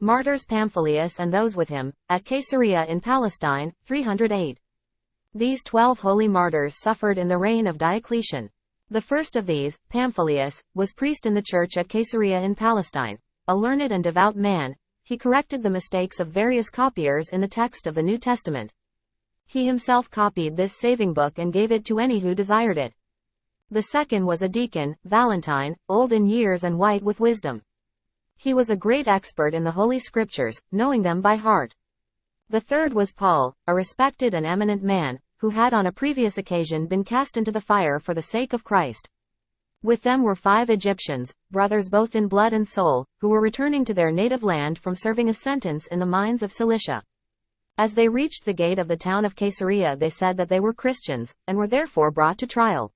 martyrs Pamphilus and those with him, at Caesarea in Palestine, 308. These 12 holy martyrs suffered in the reign of Diocletian. The first of these, Pamphilus, was priest in the church at Caesarea in Palestine. A learned and devout man, he corrected the mistakes of various copiers in the text of the New Testament. He himself copied this saving book and gave it to any who desired it. The second was a deacon, Valentine, old in years and white with wisdom. He was a great expert in the Holy Scriptures, knowing them by heart. The third was Paul, a respected and eminent man, who had on a previous occasion been cast into the fire for the sake of Christ. With them were 5 Egyptians, brothers both in blood and soul, who were returning to their native land from serving a sentence in the mines of Cilicia. As they reached the gate of the town of Caesarea, they said that they were Christians, and were therefore brought to trial.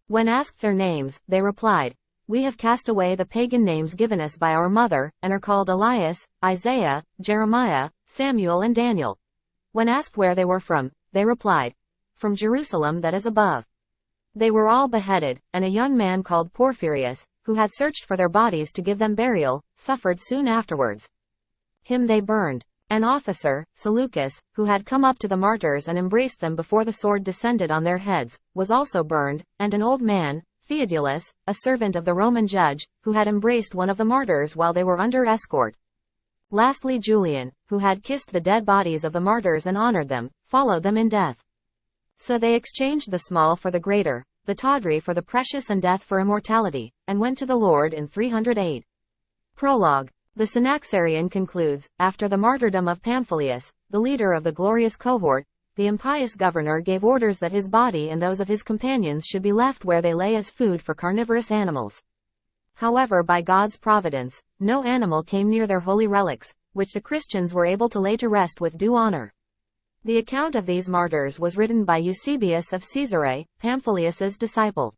When asked their names, they replied, "We have cast away the pagan names given us by our mother, and are called Elias, Isaiah, Jeremiah, Samuel and Daniel." When asked where they were from, they replied, "From Jerusalem that is above." They were all beheaded, and a young man called Porphyrius, who had searched for their bodies to give them burial, suffered soon afterwards. Him they burned. An officer, Seleucus, who had come up to the martyrs and embraced them before the sword descended on their heads, was also burned, and an old man, Theodulus, a servant of the Roman judge, who had embraced one of the martyrs while they were under escort. Lastly Julian, who had kissed the dead bodies of the martyrs and honored them, followed them in death. So they exchanged the small for the greater, the tawdry for the precious and death for immortality, and went to the Lord in 308. Prologue. The Synaxarion concludes, after the martyrdom of Pamphilus, the leader of the glorious cohort, the impious governor gave orders that his body and those of his companions should be left where they lay as food for carnivorous animals. However, by God's providence, no animal came near their holy relics, which the Christians were able to lay to rest with due honor. The account of these martyrs was written by Eusebius of Caesarea, Pamphilus's disciple.